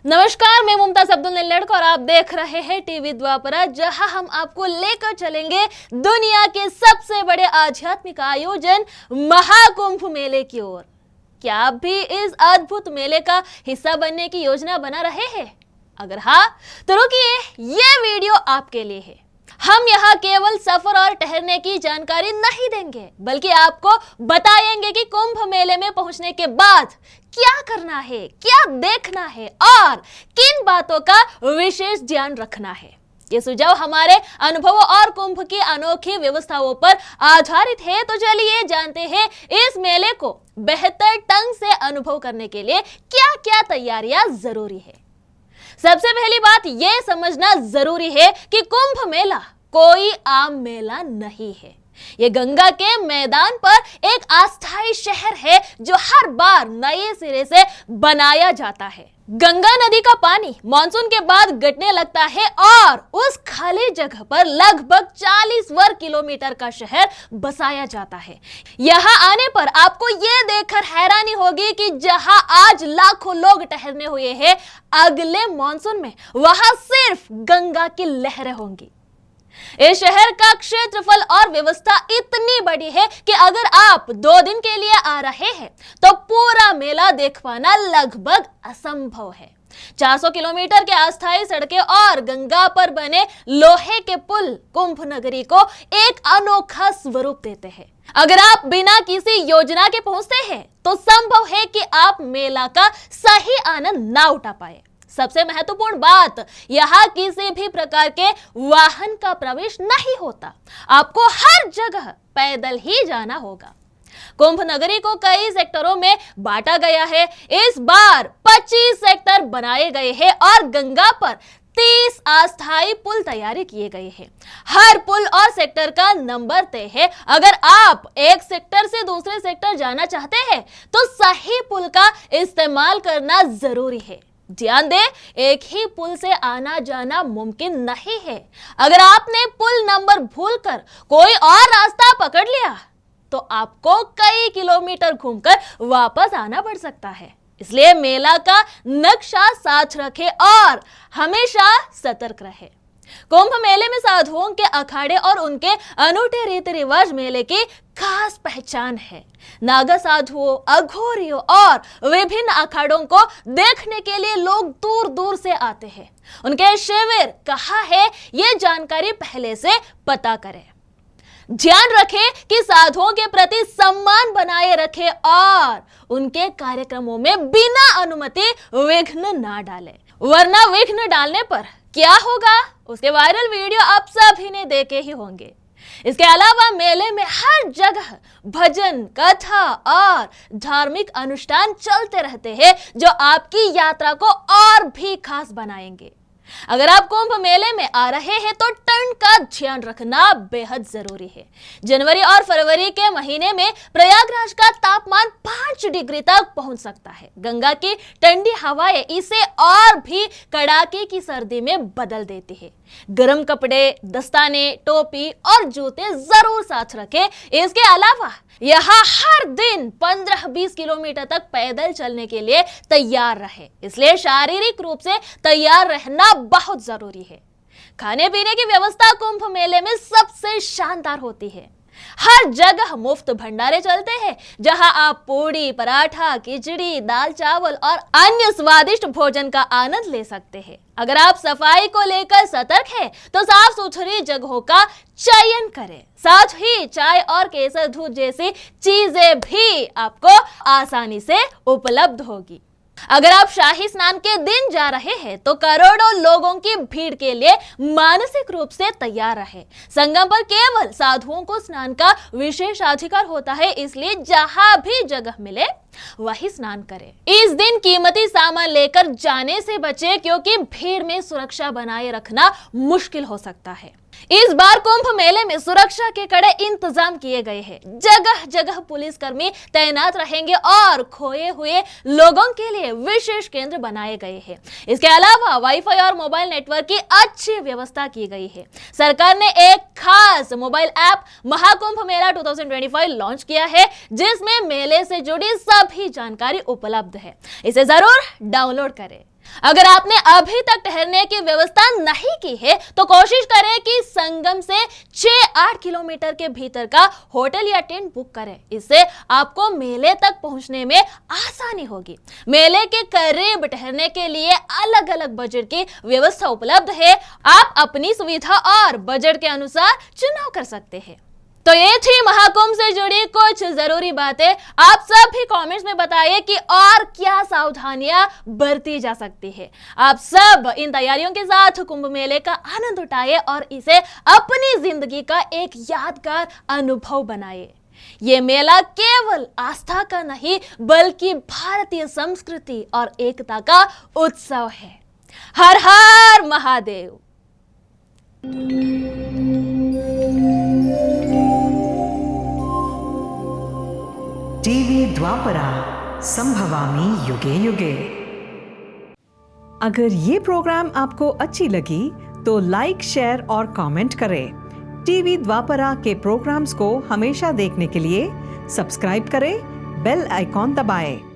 नमस्कार, मैं मुमताज अब्दुल निल्लड़क और आप देख रहे हैं टीवी द्वापरा, जहां हम आपको लेकर चलेंगे दुनिया के सबसे बड़े आध्यात्मिक आयोजन महाकुंभ मेले की ओर। क्या आप भी इस अद्भुत मेले का हिस्सा बनने की योजना बना रहे हैं? अगर हाँ, तो रुकिए, ये वीडियो आपके लिए है। हम यहाँ केवल सफर और ठहरने की जानकारी नहीं देंगे, बल्कि आपको बताएंगे कि कुंभ मेले में पहुंचने के बाद क्या करना है, क्या देखना है और किन बातों का विशेष ध्यान रखना है। ये सुझाव हमारे अनुभवों और कुंभ की अनोखी व्यवस्थाओं पर आधारित है। तो चलिए जानते हैं इस मेले को बेहतर ढंग से अनुभव करने के लिए क्या क्या तैयारियां जरूरी है। सबसे पहली बात यह समझना जरूरी है कि कुंभ मेला कोई आम मेला नहीं है। ये गंगा के मैदान पर एक अस्थायी शहर है जो हर बार नए सिरे से बनाया जाता है। गंगा नदी का पानी मानसून के बाद घटने लगता है और उस खाली जगह पर लगभग 40 वर्ग किलोमीटर का शहर बसाया जाता है। यहाँ आने पर आपको ये देखकर हैरानी होगी कि जहाँ आज लाखों लोग ठहरने हुए हैं, अगले मानसून में वहां सिर्फ गंगा की लहरें होंगी। इस शहर का क्षेत्रफल और व्यवस्था इतनी बड़ी है कि अगर आप 2 दिन के लिए आ रहे हैं तो पूरा मेला देख पाना लगभग असंभव है। 400 किलोमीटर के अस्थायी सड़कें और गंगा पर बने लोहे के पुल कुंभ नगरी को एक अनोखा स्वरूप देते हैं। अगर आप बिना किसी योजना के पहुंचते हैं तो संभव है कि आप मेला का सही आनंद ना उठा पाए। सबसे महत्वपूर्ण बात, यहाँ किसी भी प्रकार के वाहन का प्रवेश नहीं होता। आपको हर जगह पैदल ही जाना होगा। कुंभ नगरी को कई सेक्टरों में बांटा गया है। इस बार 25 सेक्टर बनाए गए हैं और गंगा पर 30 अस्थायी पुल तैयार किए गए हैं। हर पुल और सेक्टर का नंबर तय है। अगर आप एक सेक्टर से दूसरे सेक्टर जाना चाहते हैं तो सही पुल का इस्तेमाल करना जरूरी है। ध्यान दें, एक ही पुल से आना जाना मुमकिन नहीं है। अगर आपने पुल नंबर भूलकर कोई और रास्ता पकड़ लिया तो आपको कई किलोमीटर घूमकर वापस आना पड़ सकता है। इसलिए मेला का नक्शा साथ रखें और हमेशा सतर्क रहे। कुंभ मेले में साधुओं के अखाड़े और उनके अनूठे रीति रिवाज मेले की खास पहचान है। नागा साधुओं, अघोरियों और विभिन्न अखाड़ों को देखने के लिए लोग दूर दूर से आते हैं। उनके शिविर कहाँ है, ये जानकारी पहले से पता करें। ध्यान रखें कि साधुओं के प्रति सम्मान बनाए रखें और उनके कार्यक्रमों में बिना अनुमति विघ्न ना डालें, वरना विघ्न डालने पर क्या होगा उसके वायरल वीडियो आप सभी ने देखे ही होंगे। इसके अलावा मेले में हर जगह भजन, कथा और धार्मिक अनुष्ठान चलते रहते हैं जो आपकी यात्रा को और भी खास बनाएंगे। अगर आप कुंभ मेले में आ रहे हैं तो ठंड का ध्यान रखना बेहद जरूरी है। जनवरी और फरवरी के महीने में प्रयागराज का तापमान 5 डिग्री तक पहुंच सकता है। गंगा की ठंडी हवाएं इसे और भी कड़ाके की सर्दी में बदल देती है। गर्म कपड़े, दस्ताने, टोपी और जूते जरूर साथ रखें। इसके अलावा यहाँ हर दिन 15-20 किलोमीटर तक पैदल चलने के लिए तैयार रहे। इसलिए शारीरिक रूप से तैयार रहना बहुत जरूरी है। खाने पीने की व्यवस्था कुंभ मेले में सबसे शानदार होती है। हर जगह मुफ्त भंडारे चलते हैं जहां आप पूड़ी, पराठा, खिचड़ी, दाल चावल और अन्य स्वादिष्ट भोजन का आनंद ले सकते हैं। अगर आप सफाई को लेकर सतर्क हैं तो साफ सुथरी जगहों का चयन करें। साथ ही चाय और केसर दूध जैसी चीजें भी आपको आसानी से उपलब्ध होगी। अगर आप शाही स्नान के दिन जा रहे हैं तो करोड़ों लोगों की भीड़ के लिए मानसिक रूप से तैयार रहे। संगम पर केवल साधुओं को स्नान का विशेष अधिकार होता है, इसलिए जहां भी जगह मिले वही स्नान करें। इस दिन कीमती सामान लेकर जाने से बचे क्योंकि भीड़ में सुरक्षा बनाए रखना मुश्किल हो सकता है। इस बार कुंभ मेले में सुरक्षा के कड़े इंतजाम किए गए हैं। जगह जगह पुलिसकर्मी तैनात रहेंगे और खोए हुए लोगों के लिए विशेष केंद्र बनाए गए हैं। इसके अलावा वाईफाई और मोबाइल नेटवर्क की अच्छी व्यवस्था की गई है। सरकार ने एक खास मोबाइल ऐप महाकुंभ मेला 2025 लॉन्च किया है, जिसमें मेले से जुड़ी सभी जानकारी उपलब्ध है। इसे जरूर डाउनलोड करें। अगर आपने अभी तक ठहरने की व्यवस्था नहीं की है तो कोशिश करें कि संगम से 6-8 किलोमीटर के भीतर का होटल या टेंट बुक करें। इससे आपको मेले तक पहुंचने में आसानी होगी। मेले के करीब ठहरने के लिए अलग अलग बजट की व्यवस्था उपलब्ध है। आप अपनी सुविधा और बजट के अनुसार चुनाव कर सकते हैं। तो ये थी महाकुंभ से जुड़ी कुछ जरूरी बातें। आप सब भी कमेंट्स में बताइए कि और क्या सावधानियां बरती जा सकती है। आप सब इन तैयारियों के साथ कुंभ मेले का आनंद उठाइए और इसे अपनी जिंदगी का एक यादगार अनुभव बनाइए। ये मेला केवल आस्था का नहीं बल्कि भारतीय संस्कृति और एकता का उत्सव है। हर हर महादेव। टीवी द्वापरा संभवामि युगे युगे। अगर ये प्रोग्राम आपको अच्छी लगी तो लाइक, शेयर और कमेंट करें। टीवी द्वापरा के प्रोग्राम्स को हमेशा देखने के लिए सब्सक्राइब करें, बेल आइकॉन दबाएं।